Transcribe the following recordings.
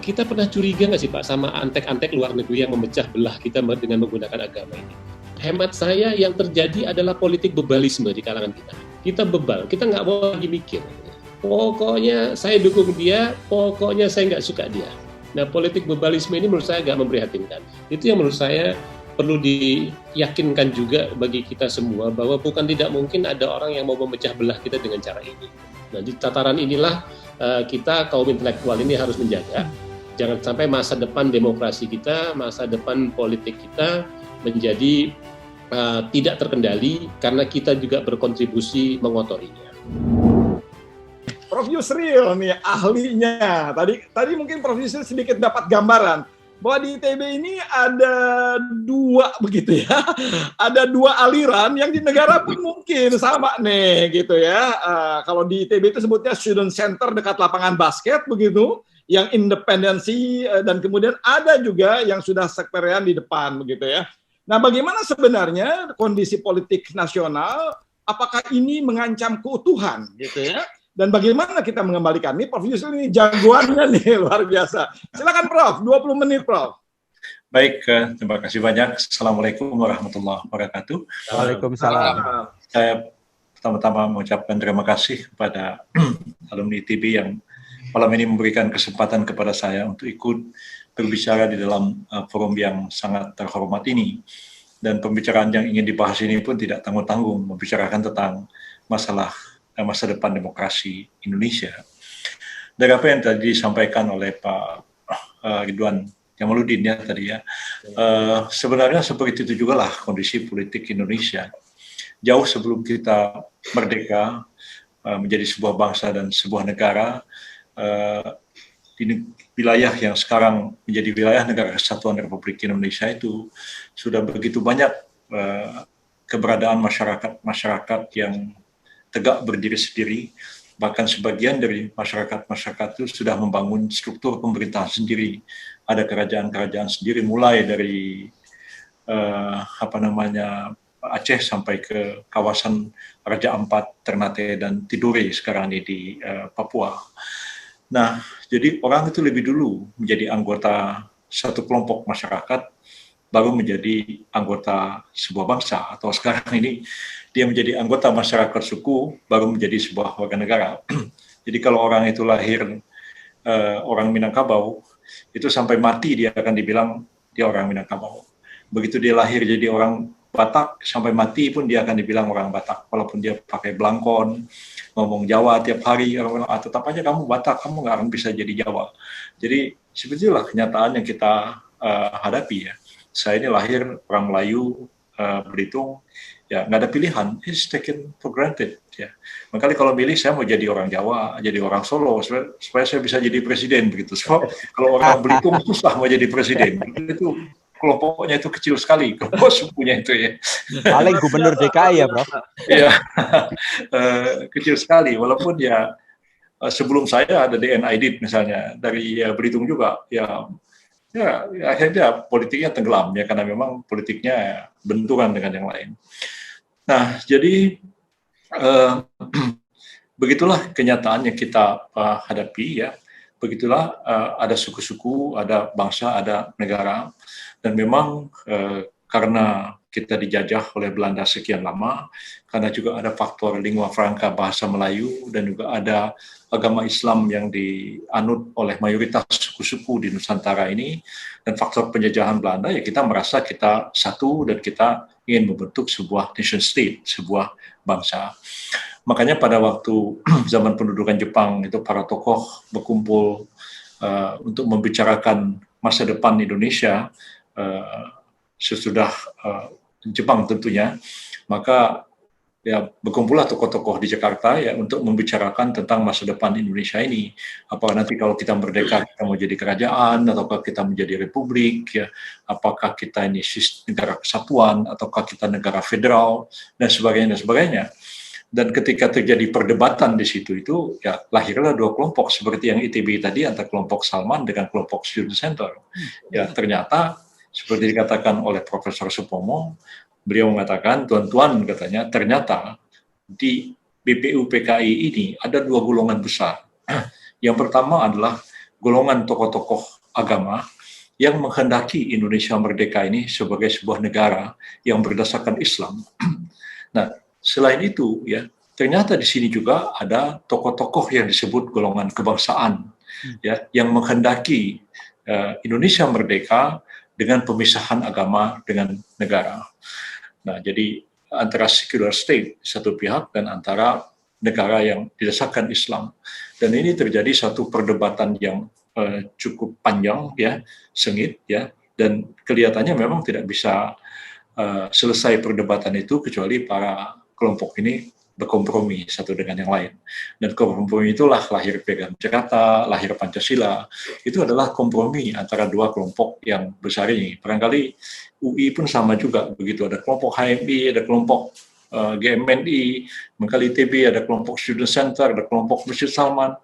Kita pernah curiga nggak sih Pak sama antek-antek luar negeri yang memecah belah kita dengan menggunakan agama ini? Hemat saya yang terjadi adalah politik bebalisme di kalangan kita. Kita bebal, kita nggak mau lagi mikir. Pokoknya saya dukung dia, pokoknya saya nggak suka dia. Nah, politik bebalisme ini menurut saya agak memprihatinkan. Itu yang menurut saya perlu diyakinkan juga bagi kita semua bahwa bukan tidak mungkin ada orang yang mau memecah belah kita dengan cara ini. Nah, di tataran inilah kita kaum intelektual ini harus menjaga. Jangan sampai masa depan demokrasi kita, masa depan politik kita menjadi tidak terkendali karena kita juga berkontribusi mengotorinya. Prof. Yusril nih ahlinya. Tadi mungkin Prof. Yusril sedikit dapat gambaran bahwa di ITB ini ada dua begitu ya, ada dua aliran yang di negara pun mungkin sama nih gitu ya. Kalau di ITB itu sebutnya student center dekat lapangan basket begitu, yang independensi dan kemudian ada juga yang sudah sekterian di depan begitu ya. Nah, bagaimana sebenarnya kondisi politik nasional? Apakah ini mengancam keutuhan gitu ya? Dan bagaimana kita mengembalikan ini? Prof. Yusril ini jagoannya nih luar biasa. Silakan Prof, 20 menit Prof. Baik, terima kasih banyak. Assalamualaikum warahmatullahi wabarakatuh. Waalaikumsalam. Saya pertama-tama mengucapkan terima kasih kepada alumni ITB yang malam ini memberikan kesempatan kepada saya untuk ikut berbicara di dalam forum yang sangat terhormat ini. Dan pembicaraan yang ingin dibahas ini pun tidak tanggung-tanggung, membicarakan tentang masalah masa depan demokrasi Indonesia. Dari apa yang tadi disampaikan oleh Pak Ridwan Jamaluddin ya tadi ya, sebenarnya seperti itu juga lah kondisi politik Indonesia. Jauh sebelum kita merdeka menjadi sebuah bangsa dan sebuah negara, di wilayah yang sekarang menjadi wilayah Negara Kesatuan Republik Indonesia itu sudah begitu banyak keberadaan masyarakat yang tegak berdiri sendiri, bahkan sebagian dari masyarakat itu sudah membangun struktur pemerintahan sendiri, ada kerajaan-kerajaan sendiri mulai dari Aceh sampai ke kawasan Raja Ampat, Ternate dan Tidore sekarang ini di Papua. Nah, jadi orang itu lebih dulu menjadi anggota satu kelompok masyarakat, baru menjadi anggota sebuah bangsa, atau sekarang ini dia menjadi anggota masyarakat suku, baru menjadi sebuah warga negara. Jadi kalau orang itu lahir orang Minangkabau, itu sampai mati dia akan dibilang dia orang Minangkabau. Begitu dia lahir jadi orang Batak, sampai mati pun dia akan dibilang orang Batak, walaupun dia pakai belangkon, ngomong Jawa tiap hari, orang bilang, tetap aja kamu Batak, kamu nggak akan bisa jadi Jawa. Jadi sebetulnya kenyataan yang kita hadapi ya. Saya ini lahir orang Melayu, Belitung, ya nggak ada pilihan, it's taken for granted. Ya. Makanya kalau milih saya mau jadi orang Jawa, jadi orang Solo, supaya saya bisa jadi presiden begitu. So, kalau orang Belitung susah mau jadi presiden, itu kelompoknya itu kecil sekali, kelompok sukunya itu ya. Paling gubernur DKI ya, Bro. Iya, kecil sekali. Walaupun ya sebelum saya ada DN Aidit misalnya dari Belitung juga, ya akhirnya politiknya tenggelam ya karena memang politiknya benturan dengan yang lain. Nah, jadi begitulah kenyataan yang kita hadapi ya. Begitulah ada suku-suku, ada bangsa, ada negara. Dan memang karena kita dijajah oleh Belanda sekian lama, karena juga ada faktor lingua franca bahasa Melayu, dan juga ada agama Islam yang dianut oleh mayoritas suku-suku di Nusantara ini, dan faktor penjajahan Belanda, ya kita merasa kita satu dan kita ingin membentuk sebuah nation state, sebuah bangsa. Makanya pada waktu zaman pendudukan Jepang itu para tokoh berkumpul untuk membicarakan masa depan Indonesia sesudah Jepang tentunya, maka ya berkumpullah tokoh-tokoh di Jakarta ya untuk membicarakan tentang masa depan Indonesia ini. Apakah nanti kalau kita merdeka kita mau jadi kerajaan, ataukah kita menjadi republik, ya, apakah kita ini negara kesatuan, ataukah kita negara federal, dan sebagainya dan sebagainya. Dan ketika terjadi perdebatan di situ itu, ya lahirlah dua kelompok seperti yang ITB tadi antara kelompok Salman dengan kelompok Student Center. Ya ternyata seperti dikatakan oleh Profesor Supomo, beliau mengatakan, tuan-tuan katanya, ternyata di BPU PKI ini ada dua golongan besar. Yang pertama adalah golongan tokoh-tokoh agama yang menghendaki Indonesia merdeka ini sebagai sebuah negara yang berdasarkan Islam. Nah, selain itu ya, ternyata di sini juga ada tokoh-tokoh yang disebut golongan kebangsaan ya, yang menghendaki Indonesia merdeka dengan pemisahan agama dengan negara. Nah, jadi antara secular state di satu pihak dan antara negara yang didasarkan Islam. Dan ini terjadi satu perdebatan yang cukup panjang ya, sengit ya, dan kelihatannya memang tidak bisa selesai perdebatan itu kecuali para kelompok ini berkompromi satu dengan yang lain. Dan kompromi itulah lahir Piagam Jakarta, lahir Pancasila. Itu adalah kompromi antara dua kelompok yang besar ini. Barangkali UI pun sama juga begitu. Ada kelompok HMI, ada kelompok GMNI, mengkali ITB, ada kelompok Student Center, ada kelompok Masjid Salman.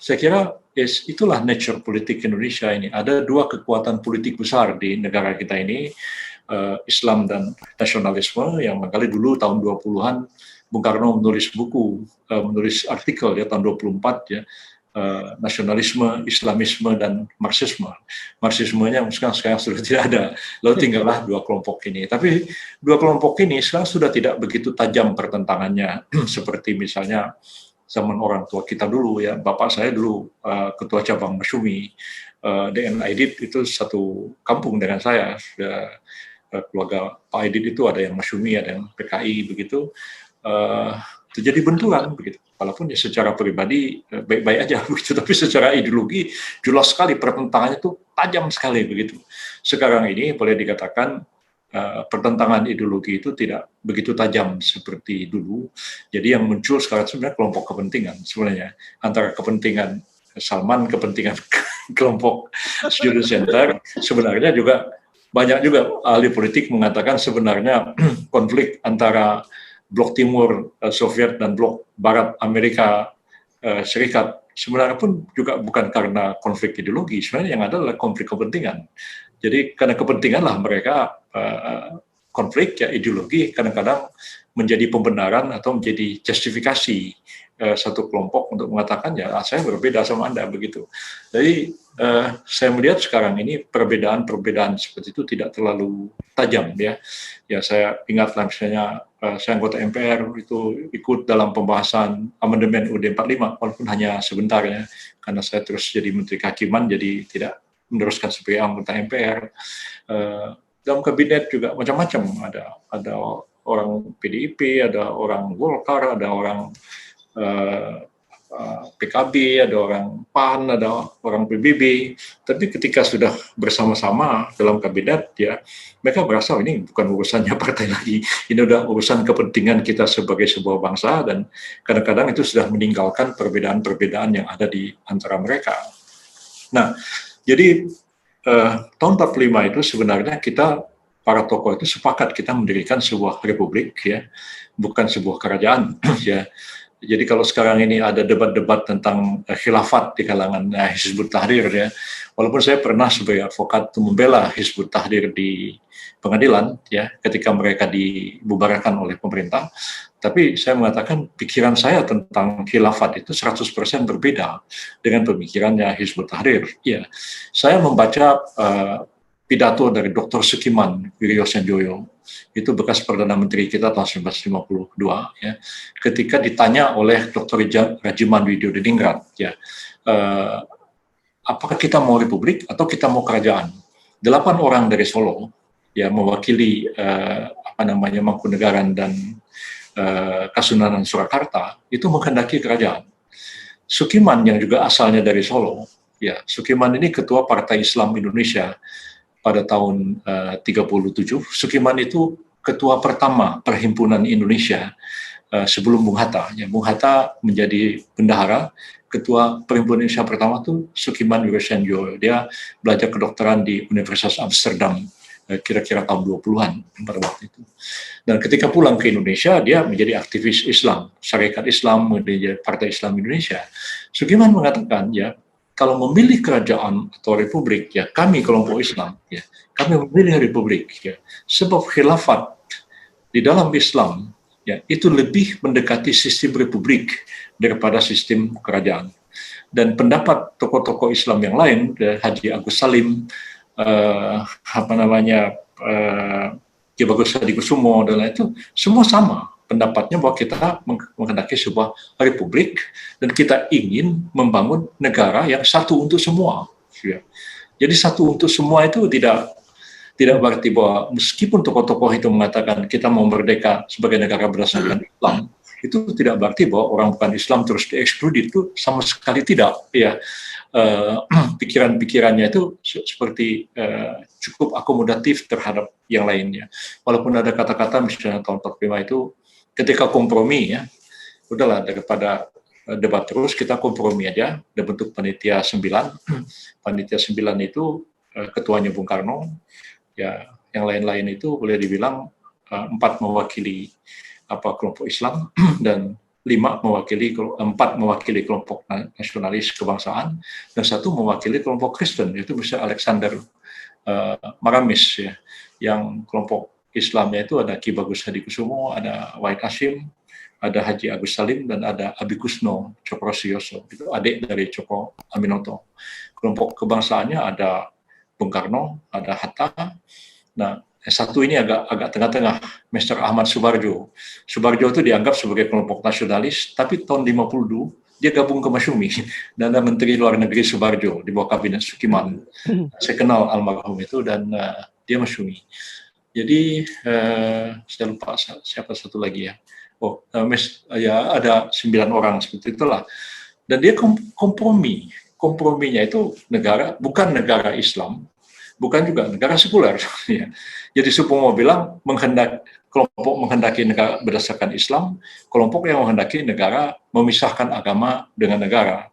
Saya kira itulah nature politik Indonesia ini. Ada dua kekuatan politik besar di negara kita ini, Islam dan nasionalisme, yang mengkali dulu tahun 20-an Bung Karno menulis buku, menulis artikel ya tahun 24 ya, nasionalisme, Islamisme dan Marxisme. Marxismenya sekarang sudah tidak ada, lalu tinggallah dua kelompok ini. Tapi dua kelompok ini sekarang sudah tidak begitu tajam pertentangannya, seperti misalnya zaman orang tua kita dulu ya, bapak saya dulu ketua cabang Masyumi, DN Aidit itu satu kampung dengan saya, keluarga Pak Aidit itu ada yang Masyumi, ada yang PKI begitu. Terjadi benturan begitu, walaupun ya secara pribadi baik-baik aja begitu, tapi secara ideologi jelas sekali pertentangannya itu tajam sekali begitu. Sekarang ini boleh dikatakan pertentangan ideologi itu tidak begitu tajam seperti dulu. Jadi yang muncul sekarang sebenarnya kelompok kepentingan sebenarnya, antara kepentingan Salman, kepentingan kelompok Student Center. Sebenarnya juga banyak juga ahli politik mengatakan sebenarnya konflik antara Blok Timur Soviet dan Blok Barat Amerika Serikat sebenarnya pun juga bukan karena konflik ideologi, sebenarnya yang ada adalah konflik kepentingan. Jadi karena kepentingan lah mereka konflik ya, ideologi kadang-kadang menjadi pembenaran atau menjadi justifikasi satu kelompok untuk mengatakan ya saya berbeda sama Anda begitu. Jadi saya melihat sekarang ini perbedaan-perbedaan seperti itu tidak terlalu tajam ya. Ya saya ingatlah misalnya saya anggota MPR itu ikut dalam pembahasan amandemen UUD 45 walaupun hanya sebentar ya, karena saya terus jadi Menteri Kehakiman jadi tidak meneruskan sebagai anggota MPR. Dalam kabinet juga macam-macam, ada orang PDIP, ada orang Golkar, ada orang PKB, ada orang PAN, ada orang PBB. Tapi ketika sudah bersama-sama dalam kabinet, ya mereka merasa ini bukan urusannya partai lagi. Ini udah urusan kepentingan kita sebagai sebuah bangsa, dan kadang-kadang itu sudah meninggalkan perbedaan-perbedaan yang ada di antara mereka. Nah, jadi tahun 45 itu sebenarnya kita para tokoh itu sepakat kita mendirikan sebuah republik ya, bukan sebuah kerajaan ya. Jadi kalau sekarang ini ada debat-debat tentang khilafat di kalangan Hizbut Tahrir ya, walaupun saya pernah sebagai advokat membela Hizbut Tahrir di pengadilan ya ketika mereka dibubarkan oleh pemerintah, tapi saya mengatakan pikiran saya tentang khilafat itu 100% berbeda dengan pemikirannya Hizbut Tahrir. Ya, saya membaca pidato dari Dr. Sukiman Wiryosanjoyo, itu bekas Perdana Menteri kita tahun 1952 ya, ketika ditanya oleh Dr. Rajiman Widyodiningrat ya, apakah kita mau republik atau kita mau kerajaan? 8 orang dari Solo ya mewakili Mangkunegaran dan Kasunanan Surakarta itu menghendaki kerajaan. Sukiman yang juga asalnya dari Solo ya, Sukiman ini ketua Partai Islam Indonesia pada tahun 37. Sukiman itu ketua pertama Perhimpunan Indonesia sebelum Bung Hatta. Ya, Bung Hatta menjadi bendahara, ketua Perhimpunan Indonesia pertama itu Sukiman Wiryosanjoyo. Dia belajar kedokteran di Universitas Amsterdam kira-kira tahun 20-an pada waktu itu. Dan ketika pulang ke Indonesia, dia menjadi aktivis Islam, Syarikat Islam, menjadi Partai Islam Indonesia. Sukiman mengatakan ya, kalau memilih kerajaan atau republik, ya kami kelompok Islam, ya kami memilih republik, ya sebab khilafat di dalam Islam, ya itu lebih mendekati sistem republik daripada sistem kerajaan. Dan pendapat tokoh-tokoh Islam yang lain, Haji Agus Salim, Ki Bagus Hadikusumo dan lain itu, semua sama pendapatnya bahwa kita menghendaki sebuah republik dan kita ingin membangun negara yang satu untuk semua. Ya. Jadi satu untuk semua itu tidak berarti bahwa meskipun tokoh-tokoh itu mengatakan kita mau merdeka sebagai negara berdasarkan Islam, itu tidak berarti bahwa orang bukan Islam terus dieksklud, itu sama sekali tidak. Ya, pikiran-pikirannya itu seperti cukup akomodatif terhadap yang lainnya. Walaupun ada kata-kata misalnya tahun 45 itu ketika kompromi, ya, udahlah daripada debat terus, kita kompromi aja, ada bentuk panitia 9. Panitia 9 itu ketuanya Bung Karno, ya, yang lain-lain itu boleh dibilang 4 mewakili kelompok Islam dan 4 mewakili kelompok nasionalis kebangsaan dan 1 mewakili kelompok Kristen, yaitu misalnya Alexander Maramis, ya, yang kelompok Islamnya itu ada Ki Bagus Hadikusumo, ada Wahid Hasyim, ada Haji Agus Salim, dan ada Abi Kusno Cokrosiyoso, itu adik dari Cokro Aminoto. Kelompok kebangsaannya ada Bung Karno, ada Hatta. Nah, satu ini agak tengah-tengah, Mr. Ahmad Subarjo. Subarjo itu dianggap sebagai kelompok nasionalis, tapi tahun 52 dia gabung ke Masyumi dan ada Menteri Luar Negeri Subarjo di bawah Kabinet Sukiman. Saya kenal almarhum itu dan dia Masyumi. Jadi saya lupa siapa satu lagi ya. Ada 9 orang seperti itulah. Dan dia kompromi. Komprominya itu bukan negara Islam, bukan juga negara sekuler. Jadi Supomo bilang kelompok menghendaki negara berdasarkan Islam, kelompok yang menghendaki negara memisahkan agama dengan negara.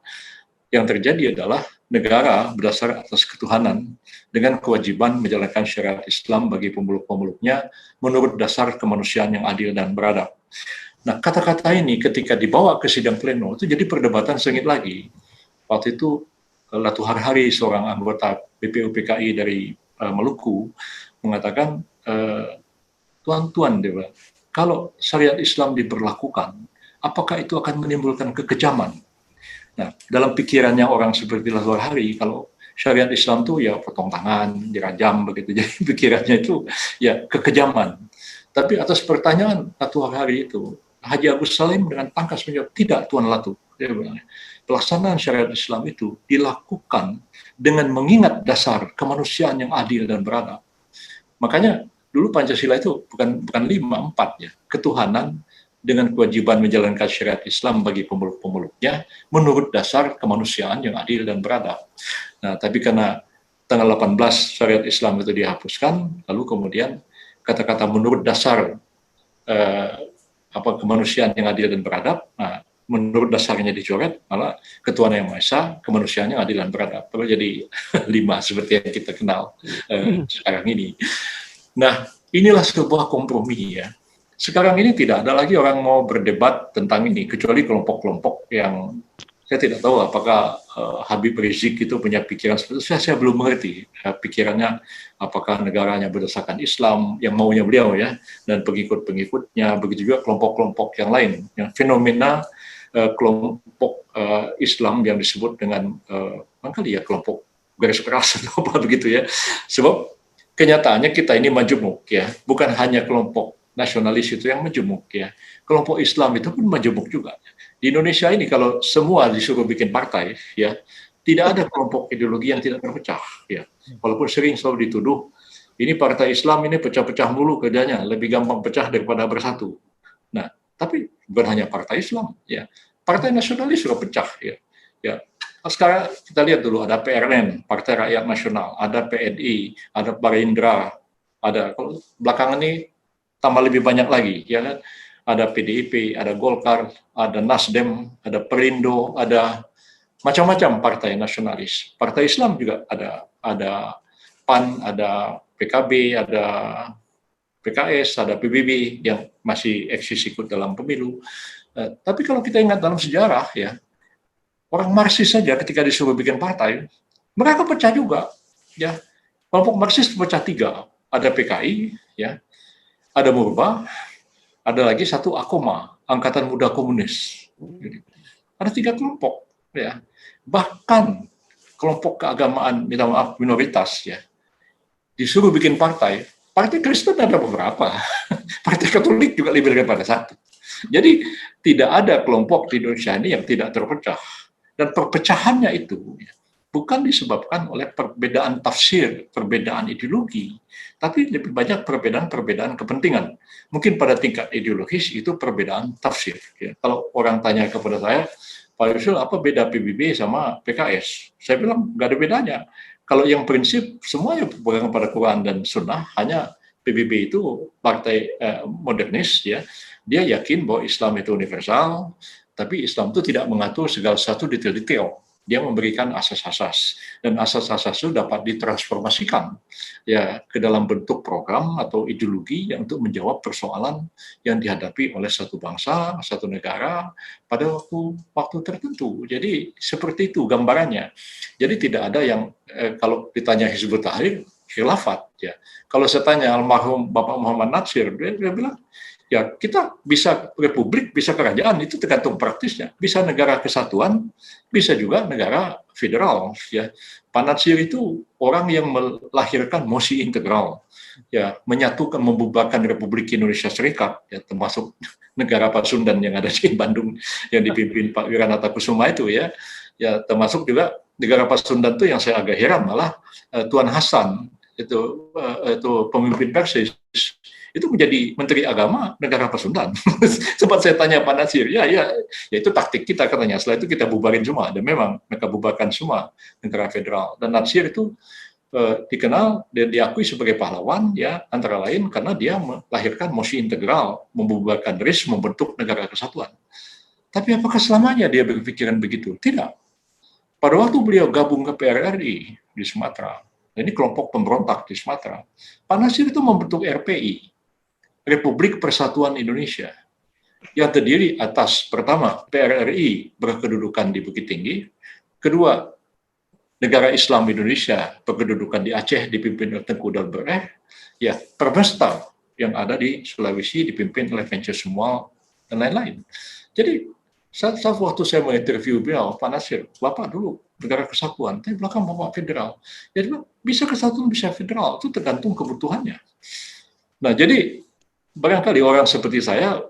Yang terjadi adalah negara berdasar atas ketuhanan dengan kewajiban menjalankan syariat Islam bagi pemeluk-pemeluknya menurut dasar kemanusiaan yang adil dan beradab. Nah, kata-kata ini ketika dibawa ke sidang pleno itu jadi perdebatan sengit lagi. Waktu itu Latu Harhari, seorang anggota BPUPKI dari Maluku, mengatakan, tuan-tuan, kalau syariat Islam diberlakukan, apakah itu akan menimbulkan kekejaman? Nah, dalam pikirannya orang seperti Latu Harhari, kalau syariat Islam itu ya potong tangan, dirajam begitu. Jadi pikirannya itu ya kekejaman. Tapi atas pertanyaan Latu Harhari itu, Haji Agus Salim dengan tangkas menjawab, tidak Tuan Latu. Dia bilang, pelaksanaan syariat Islam itu dilakukan dengan mengingat dasar kemanusiaan yang adil dan beradab. Makanya dulu Pancasila itu bukan 5, 4 ya. Ketuhanan dengan kewajiban menjalankan syariat Islam bagi pemeluk-pemeluknya menurut dasar kemanusiaan yang adil dan beradab. Nah, tapi karena tanggal 18 syariat Islam itu dihapuskan, lalu kemudian kata-kata menurut dasar kemanusiaan yang adil dan beradab, nah, menurut dasarnya dicoret, malah ketuhanan yang Maha Esa, kemanusiaan yang adil dan beradab. Perlu jadi 5 seperti yang kita kenal sekarang ini. Nah, inilah sebuah kompromi ya. Sekarang ini tidak ada lagi orang mau berdebat tentang ini, kecuali kelompok-kelompok yang saya tidak tahu apakah Habib Rizik itu punya pikiran seperti itu. Saya belum mengerti pikirannya, apakah negaranya berdasarkan Islam yang maunya beliau ya, dan pengikut-pengikutnya, begitu juga kelompok-kelompok yang lain, yang fenomena kelompok Islam yang disebut dengan kelompok garis keras atau apa begitu ya. Sebab kenyataannya kita ini majemuk ya, bukan hanya kelompok nasionalis itu yang majemuk ya, kelompok Islam itu pun majemuk juga. Di Indonesia ini kalau semua disuruh bikin partai ya, tidak ada kelompok ideologi yang tidak terpecah ya. Walaupun sering selalu dituduh ini partai Islam ini pecah-pecah mulu kerjanya, lebih gampang pecah daripada bersatu. Nah, tapi bukan hanya partai Islam ya, partai nasionalis juga pecah ya. Ya, sekarang kita lihat dulu ada PRN, Partai Rakyat Nasional, ada PNI, ada Parindra, ada belakangan ini tambah lebih banyak lagi ya kan. Ada PDIP, ada Golkar, ada Nasdem, ada Perindo, ada macam-macam partai nasionalis. Partai Islam juga ada PAN, ada PKB, ada PKS, ada PBB yang masih eksis ikut dalam pemilu. Tapi kalau kita ingat dalam sejarah ya, orang Marxis saja ketika disuruh bikin partai, mereka pecah juga. Ya, kelompok Marxis pecah 3, ada PKI, ya, ada Murba, ada lagi satu Akoma, Angkatan Muda Komunis. Jadi, ada 3 kelompok. ya. Bahkan kelompok keagamaan, minta maaf, minoritas ya, disuruh bikin partai Kristen ada beberapa, partai Katolik juga lebih daripada satu. Jadi tidak ada kelompok di Indonesia ini yang tidak terpecah. Dan perpecahannya itu bukan disebabkan oleh perbedaan tafsir, perbedaan ideologi, tapi lebih banyak perbedaan kepentingan. Mungkin pada tingkat ideologis itu perbedaan tafsir. Ya. Kalau orang tanya kepada saya, Pak Yusril, apa beda PBB sama PKS? Saya bilang nggak ada bedanya. Kalau yang prinsip semuanya berpegang pada Quran dan Sunnah, hanya PBB itu partai modernis, ya, dia yakin bahwa Islam itu universal, tapi Islam itu tidak mengatur segala sesuatu detail-detail. Dia memberikan asas-asas, dan asas-asas itu dapat ditransformasikan ya ke dalam bentuk program atau ideologi yang untuk menjawab persoalan yang dihadapi oleh satu bangsa, satu negara pada waktu tertentu. Jadi seperti itu gambarannya. Jadi tidak ada yang kalau ditanya Hizbut Tahrir, khilafat ya. Kalau saya tanya almarhum Bapak Muhammad Natsir, dia bilang ya kita bisa republik, bisa kerajaan, itu tergantung praktisnya. Bisa negara kesatuan, bisa juga negara federal. Ya, Pak Natsir itu orang yang melahirkan mosi integral, ya, menyatukan, membubarkan Republik Indonesia Serikat, ya, termasuk negara Pasundan yang ada di Bandung yang dipimpin Pak Wiranata Kusuma itu, ya, termasuk juga negara Pasundan itu yang saya agak heran malah Tuan Hasan itu pemimpin Persis itu menjadi Menteri Agama negara Pasundan. Sempat saya tanya Pak Natsir, ya itu taktik kita katanya. Setelah itu kita bubarin semua, dan memang mereka bubarkan semua negara federal. Dan Natsir itu dikenal dan diakui sebagai pahlawan, ya, antara lain karena dia melahirkan mosi integral, membubarkan RIS, membentuk negara kesatuan. Tapi apakah selamanya dia berpikiran begitu? Tidak. Pada waktu beliau gabung ke PRRI di Sumatera, ini kelompok pemberontak di Sumatera, Pak Natsir itu membentuk RPI, Republik Persatuan Indonesia, yang terdiri atas, pertama, PRRI berkedudukan di Bukit Tinggi, kedua, Negara Islam Indonesia berkedudukan di Aceh dipimpin oleh Tengku Dalbereh, ya, Permesta yang ada di Sulawesi dipimpin oleh Venture Sumual, dan lain-lain. Jadi, saat waktu saya menginterview beliau, Pak Natsir, Bapak dulu negara kesatuan, tapi belakang Bapak federal. Jadi, bisa kesatuan, bisa federal, itu tergantung kebutuhannya. Nah, jadi, barangkali orang seperti saya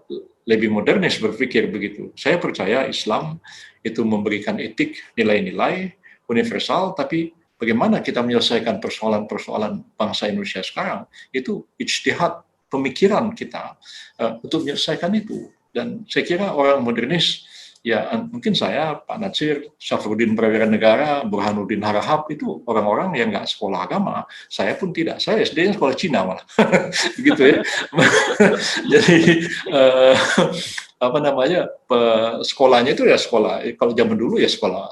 lebih modernis berpikir begitu. Saya percaya Islam itu memberikan etik, nilai-nilai universal, tapi bagaimana kita menyelesaikan persoalan-persoalan bangsa Indonesia sekarang, itu ijtihad pemikiran kita untuk menyelesaikan itu. Dan saya kira orang modernis, ya mungkin saya, Pak Natsir, Syafruddin Prawira Negara, Burhanuddin Harahap, itu orang-orang yang nggak sekolah agama. Saya pun tidak. Saya SD-nya sekolah Cina malah. Begitu ya. Jadi, sekolahnya itu ya sekolah, kalau zaman dulu ya sekolah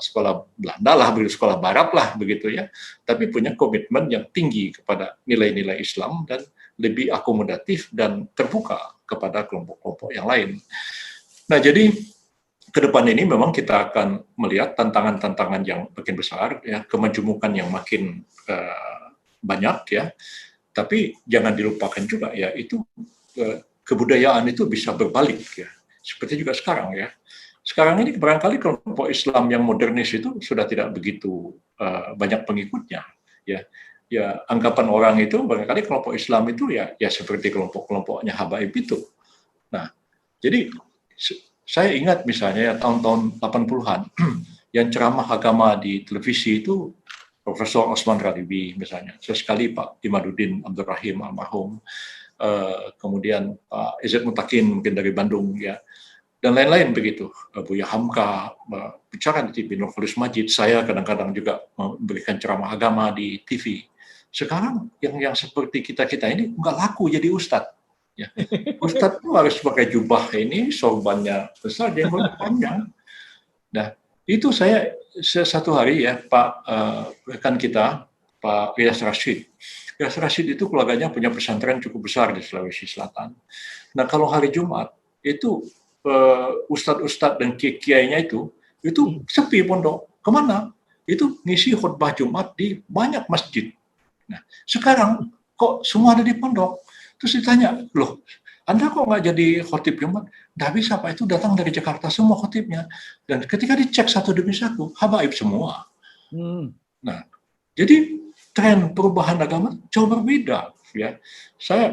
Belanda lah, sekolah Barat lah, begitu ya. Tapi punya komitmen yang tinggi kepada nilai-nilai Islam dan lebih akomodatif dan terbuka kepada kelompok-kelompok yang lain. Nah, jadi ke depan ini memang kita akan melihat tantangan-tantangan yang makin besar, ya, kemajumukan yang makin banyak, ya. Tapi jangan dilupakan juga, ya, itu kebudayaan itu bisa berbalik, ya. Seperti juga sekarang, ya. Sekarang ini barangkali kelompok Islam yang modernis itu sudah tidak begitu banyak pengikutnya, ya. Ya, anggapan orang itu barangkali kelompok Islam itu ya seperti kelompok-kelompoknya Habaib itu. Nah, jadi saya ingat misalnya ya, tahun-tahun 80-an yang ceramah agama di televisi itu Profesor Osman Radibi misalnya, sesekali Pak Imaduddin Abdul Rahim almarhum, kemudian Pak Izzat Mutakin mungkin dari Bandung, ya, dan lain-lain begitu. Buya Hamka bicara di TV, Nurholis Majid, saya kadang-kadang juga memberikan ceramah agama di TV. Sekarang yang seperti kita ini nggak laku jadi ustadz. Ya. Ustadz itu harus pakai jubah ini, sorbannya besar, jenggotnya panjang. Nah, itu saya satu hari ya, Pak rekan kita, Pak Rias Rashid. Rias Rashid itu keluarganya punya pesantren cukup besar di Sulawesi Selatan. Nah, kalau hari Jumat, itu ustadz-ustadz dan kiainya itu sepi pondok. Kemana? Itu ngisi khutbah Jumat di banyak masjid. Nah, sekarang kok semua ada di pondok? Terus ditanya, loh, Anda kok nggak jadi khotib Jumat? Nggak bisa Pak, itu datang dari Jakarta semua khotibnya. Dan ketika dicek satu demi satu, habaib semua. Nah, jadi tren perubahan agama jauh berbeda. Ya, saya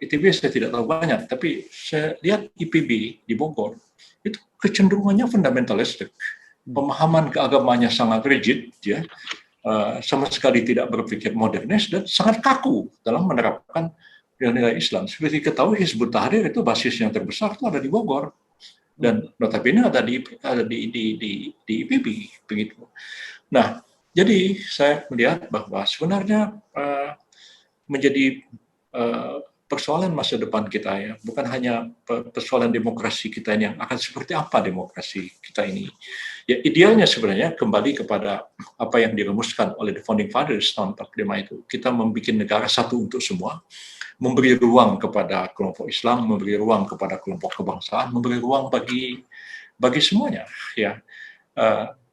ITB saya tidak tahu banyak, tapi saya lihat IPB di Bogor itu kecenderungannya fundamentalistik, pemahaman keagamanya sangat rigid, ya, sama sekali tidak berpikir modernis dan sangat kaku dalam menerapkan nilai Islam. Seperti ketahui Hizbut Tahrir itu basis yang terbesar itu ada di Bogor dan notabene ada di IPB begitu. Nah, jadi saya melihat bahwa sebenarnya menjadi persoalan masa depan kita ya, bukan hanya persoalan demokrasi kita ini yang akan seperti apa demokrasi kita ini. Ya idealnya sebenarnya kembali kepada apa yang dirumuskan oleh the founding fathers tahun 45 itu. Kita membuat negara satu untuk semua, memberi ruang kepada kelompok Islam, memberi ruang kepada kelompok kebangsaan, memberi ruang bagi semuanya. Ya,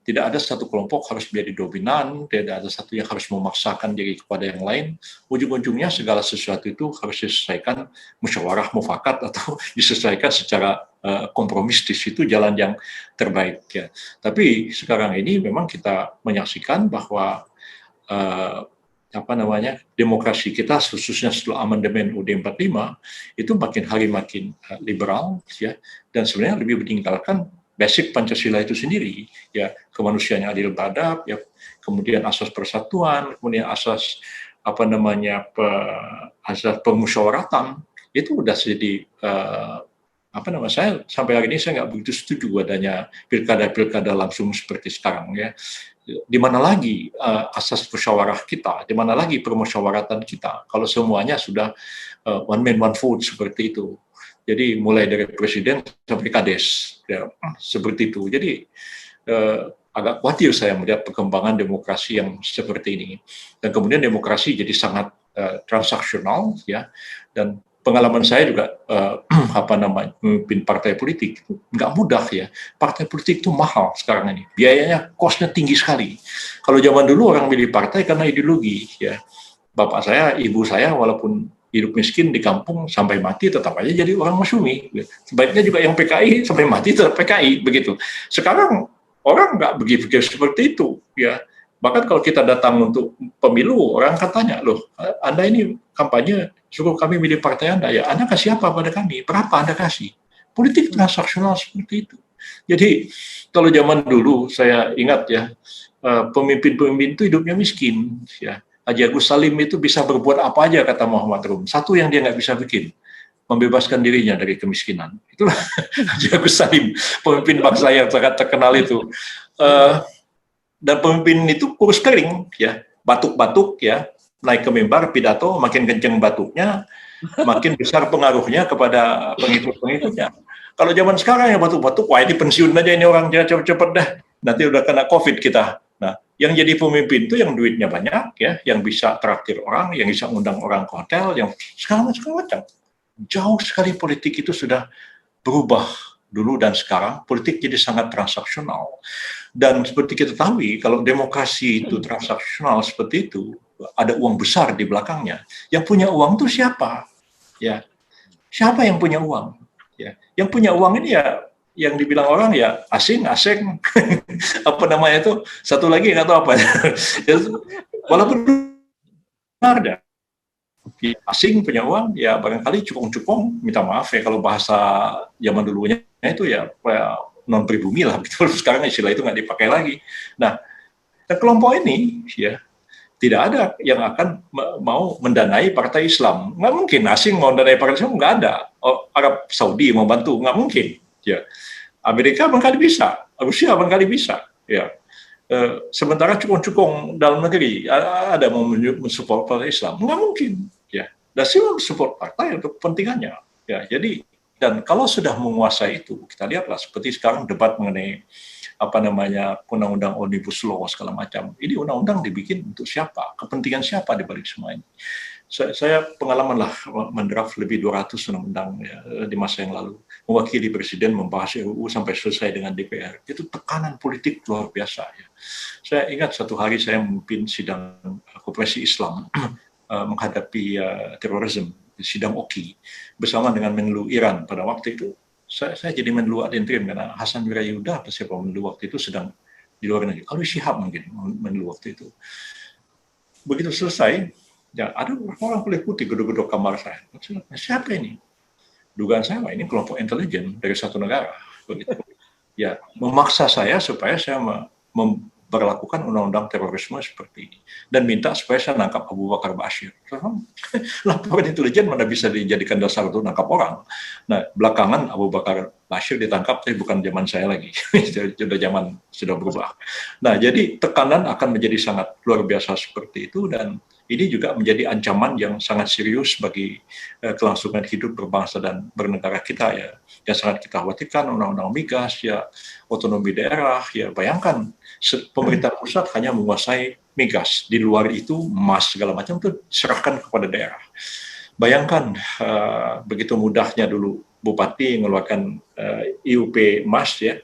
tidak ada satu kelompok harus menjadi dominan, tidak ada satu yang harus memaksakan diri kepada yang lain. Ujung-ujungnya segala sesuatu itu harus diselesaikan musyawarah mufakat atau diselesaikan secara kompromistis, itu jalan yang terbaik. Ya. Tapi sekarang ini memang kita menyaksikan bahwa demokrasi kita khususnya setelah amandemen UUD 45 itu makin hari makin liberal, ya, dan sebenarnya lebih meninggalkan basic Pancasila itu sendiri, ya, kemanusiaan yang adil beradab, ya, kemudian asas persatuan, kemudian asas asas permusyawaratan, itu udah jadi saya sampai hari ini saya nggak begitu setuju adanya pilkada langsung seperti sekarang, ya. Di mana lagi asas musyawarah kita, di mana lagi permusyawaratan kita kalau semuanya sudah one man one vote seperti itu. Jadi mulai dari presiden sampai kades, ya, seperti itu. Jadi agak khawatir saya melihat perkembangan demokrasi yang seperti ini. Dan kemudian demokrasi jadi sangat transaksional, ya. Dan pengalaman saya juga memimpin partai politik itu nggak mudah, ya. Partai politik itu mahal sekarang ini, biayanya, cost-nya tinggi sekali. Kalau zaman dulu orang milih partai karena ideologi, ya. Bapak saya, ibu saya, walaupun hidup miskin di kampung sampai mati tetap aja jadi orang masyumi. Sebaiknya juga yang PKI sampai mati tetap PKI begitu. Sekarang orang nggak berpikir seperti itu, ya. Bahkan kalau kita datang untuk pemilu, orang akan tanya, loh, Anda ini kampanye suruh kami milih partai Anda, ya, Anda kasih apa pada kami? Berapa Anda kasih? Politik transaksional seperti itu. Jadi kalau zaman dulu saya ingat, ya, pemimpin-pemimpin itu hidupnya miskin, ya. Haji Agus Salim itu bisa berbuat apa aja, kata Muhammad Rum. Satu yang dia nggak bisa bikin, membebaskan dirinya dari kemiskinan. Itulah Haji Agus Salim, pemimpin bangsa yang sangat terkenal itu. Dan pemimpin itu kurus kering, ya, batuk-batuk, ya, naik ke mimbar pidato, makin kenceng batuknya, makin besar pengaruhnya kepada pengikut-pengikutnya. Kalau zaman sekarang yang batuk-batuk, wah ini pensiun aja ini orang, cepet-cepet dah, nanti udah kena COVID kita. Nah, yang jadi pemimpin itu yang duitnya banyak, ya, yang bisa traktir orang, yang bisa undang orang ke hotel, yang segala macam. Jauh sekali politik itu sudah berubah dulu dan sekarang. Politik jadi sangat transaksional. Dan seperti kita tahu, kalau demokrasi itu transaksional seperti itu, ada uang besar di belakangnya. Yang punya uang itu siapa? Ya, siapa yang punya uang? Ya, yang punya uang ini ya, yang dibilang orang ya asing, apa namanya itu, satu lagi nggak tahu apa. Walaupun ada asing punya uang, ya barangkali cukong-cukong, minta maaf ya kalau bahasa zaman dulunya itu ya non pribumi lah, betul. Sekarang istilah itu nggak dipakai lagi. Nah, kelompok ini ya tidak ada yang akan mau mendanai partai Islam. Nggak mungkin asing mau mendanai partai Islam, nggak ada. Arab Saudi mau bantu, nggak mungkin. Ya, Amerika barangkali bisa, Rusia barangkali bisa. Ya, sementara cukong-cukong dalam negeri ada mau mensupport partai Islam, nggak mungkin. Ya, dan semua support partai untuk kepentingannya. Ya, jadi dan kalau sudah menguasai itu, kita lihatlah seperti sekarang debat mengenai undang-undang omnibus law segala macam. Ini undang-undang dibikin untuk siapa? Kepentingan siapa di balik semua ini? Saya pengalaman lah mendraft lebih 200 undang-undang ya, di masa yang lalu, mewakili presiden membahas RUU sampai selesai dengan DPR. Itu tekanan politik luar biasa. Ya. Saya ingat satu hari saya memimpin sidang Koperasi Islam menghadapi terorisme sidang Oki bersama dengan Menlu Iran pada waktu itu. Saya jadi Menlu ad interim karena Hasan Wirayuda atau siapa Menlu waktu itu sedang di luar negeri. Alwi Shihab mungkin Menlu waktu itu. Begitu selesai, ya ada orang kulit putih gedung-gedung kamar saya. Siapa ini? Dugaan saya ini kelompok intelijen dari satu negara. Begitu. Ya, memaksa saya supaya saya memperlakukan undang-undang terorisme seperti ini dan minta supaya saya nangkap Abu Bakar Bashir. Laporan intelijen mana bisa dijadikan dasar untuk nangkap orang. Nah, belakangan Abu Bakar Bashir ditangkap, tapi bukan zaman saya lagi. Sudah zaman sudah berubah. Nah, jadi tekanan akan menjadi sangat luar biasa seperti itu, dan ini juga menjadi ancaman yang sangat serius bagi kelangsungan hidup berbangsa dan bernegara kita, ya. Yang sangat kita khawatirkan undang-undang migas, ya, otonomi daerah, ya, bayangkan pemerintah pusat hanya menguasai migas, di luar itu emas segala macam itu serahkan kepada daerah. Bayangkan begitu mudahnya dulu bupati mengeluarkan IUP emas, ya.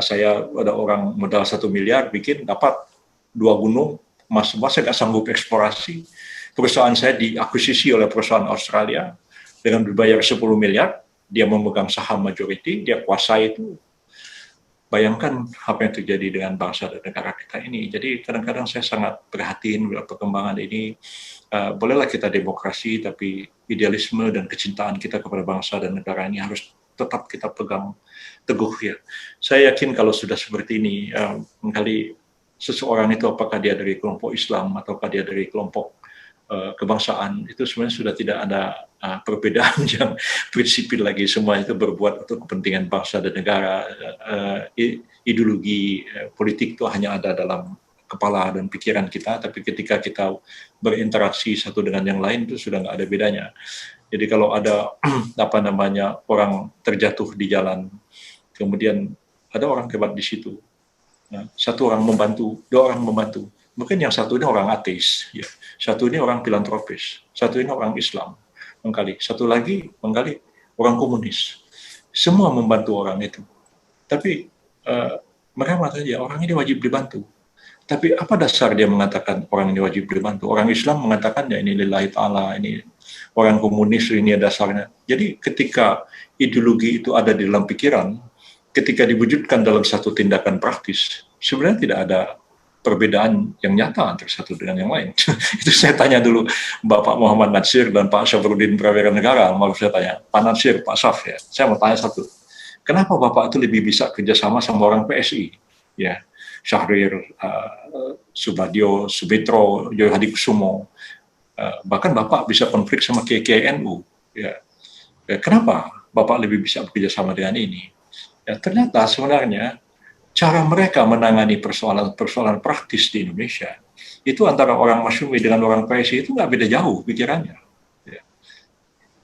Saya ada orang modal 1 miliar bikin dapat 2 gunung emas, saya nggak sanggup eksplorasi. Perusahaan saya diakuisisi oleh perusahaan Australia dengan dibayar 10 miliar, dia memegang saham majority, dia kuasai itu. Bayangkan apa yang terjadi dengan bangsa dan negara kita ini. Jadi kadang-kadang saya sangat perhatiin perkembangan ini. Bolehlah kita demokrasi, tapi idealisme dan kecintaan kita kepada bangsa dan negara ini harus tetap kita pegang teguh, ya. Saya yakin kalau sudah seperti ini, kali seseorang itu apakah dia dari kelompok Islam ataukah dia dari kelompok kebangsaan, itu sebenarnya sudah tidak ada perbedaan yang prinsipil lagi. Semua itu berbuat untuk kepentingan bangsa dan negara. Ideologi politik itu hanya ada dalam kepala dan pikiran kita, tapi ketika kita berinteraksi satu dengan yang lain itu sudah nggak ada bedanya. Jadi kalau ada orang terjatuh di jalan, kemudian ada orang hebat di situ, satu orang membantu, 2 orang membantu. Mungkin yang satu ini orang ateis, ya. Satu ini orang filantropis, satu ini orang Islam, satu lagi orang komunis. Semua membantu orang itu. Tapi mereka mengatakan, ya, orang ini wajib dibantu. Tapi apa dasar dia mengatakan orang ini wajib dibantu? Orang Islam mengatakan, ya, ini lillahi ta'ala, ini orang komunis, ini dasarnya. Jadi ketika ideologi itu ada di dalam pikiran, ketika diwujudkan dalam satu tindakan praktis, sebenarnya tidak ada perbedaan yang nyata antara satu dengan yang lain. Itu saya tanya dulu Bapak Muhammad Natsir dan Pak Syafruddin Prawira Negara, mau saya tanya, Pak Natsir, Pak Syaf, ya, saya mau tanya satu, kenapa Bapak itu lebih bisa kerjasama sama orang PSI, ya, Syahrir, Subadio, Subitro, Joyo Hadikusumo, bahkan Bapak bisa konflik sama Kiai NU, ya. Kenapa Bapak lebih bisa bekerjasama dengan ini? Ya, ternyata sebenarnya cara mereka menangani persoalan praktis di Indonesia itu antara orang Masyumi dengan orang PSI itu nggak beda jauh pikirannya. Ya.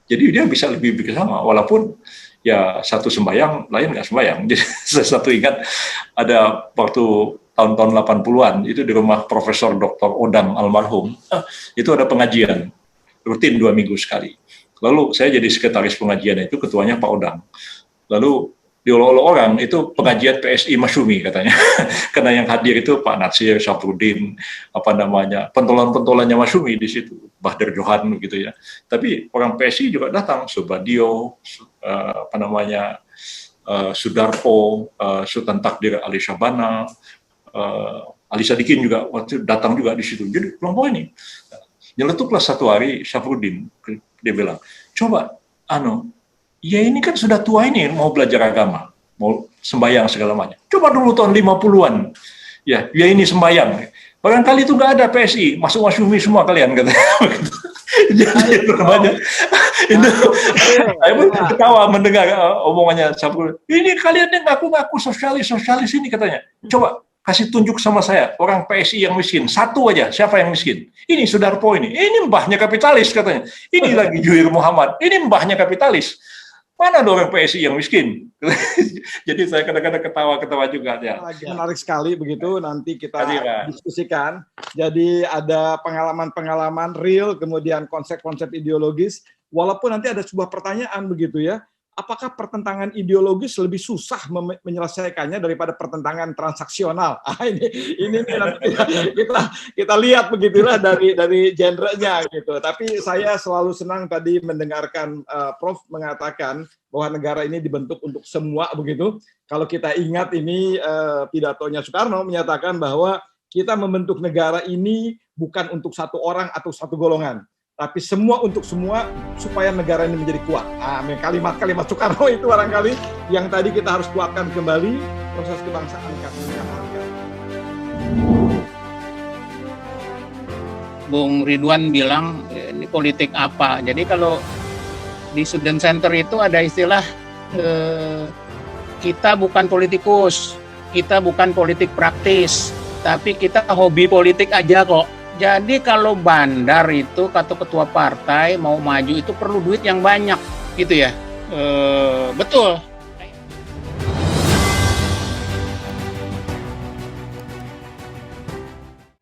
Jadi dia bisa lebih bekerjasama, walaupun ya satu sembayang, lain nggak sembayang. Jadi saya satu ingat ada waktu tahun-tahun 80-an itu di rumah Profesor Dr. Odang almarhum, itu ada pengajian rutin 2 minggu sekali. Lalu saya jadi sekretaris pengajian itu, ketuanya Pak Odang. Lalu diolok-olok orang itu pengajian PSI Masyumi katanya, karena yang hadir itu Pak Natsir, Syafruddin, pentolan-pentolannya Masyumi di situ, Bahdir Johan gitu, ya. Tapi orang PSI juga datang, Subadio, Sudarpo, Sultan Takdir Ali Syabana, Ali Sadikin juga waktu datang juga di situ. Jadi kelompok ini nyeletuklah satu hari Syafruddin, dia bilang, coba ya ini kan sudah tua ini, mau belajar agama, mau sembahyang segala macam. Coba dulu tahun 50-an, ya ini sembahyang. Barangkali itu nggak ada PSI, masuk Masyumi semua kalian, katanya. Jadi namanya itu, saya pun ketawa mendengar omongannya Syafruddin. Ini kalian yang ngaku-ngaku sosialis ini, katanya. Coba kasih tunjuk sama saya orang PSI yang miskin, satu aja, siapa yang miskin? Ini Sudarpo ini mbahnya kapitalis, katanya. Ini lagi Juhir Muhammad, ini mbahnya kapitalis. Mana ada orang PSI yang miskin? Jadi saya kadang-kadang ketawa juga. Ya. Menarik sekali begitu, nanti kita diskusikan. Jadi ada pengalaman-pengalaman real, kemudian konsep-konsep ideologis, walaupun nanti ada sebuah pertanyaan begitu, ya. apakah pertentangan ideologis lebih susah menyelesaikannya daripada pertentangan transaksional? Ini nanti kita lihat begitulah dari genrenya gitu. Tapi saya selalu senang tadi mendengarkan Prof mengatakan bahwa negara ini dibentuk untuk semua begitu. Kalau kita ingat ini pidatonya Soekarno menyatakan bahwa kita membentuk negara ini bukan untuk satu orang atau satu golongan, tapi semua untuk semua supaya negara ini menjadi kuat. Kalimat-kalimat Soekarno itu barangkali yang tadi kita harus kuatkan kembali proses kebangsaan kami. Bung Ridwan bilang ini politik apa? Jadi kalau di Student Center itu ada istilah kita bukan politikus, kita bukan politik praktis, tapi kita hobi politik aja kok. Jadi kalau bandar itu kata ketua partai mau maju itu perlu duit yang banyak gitu ya. Betul.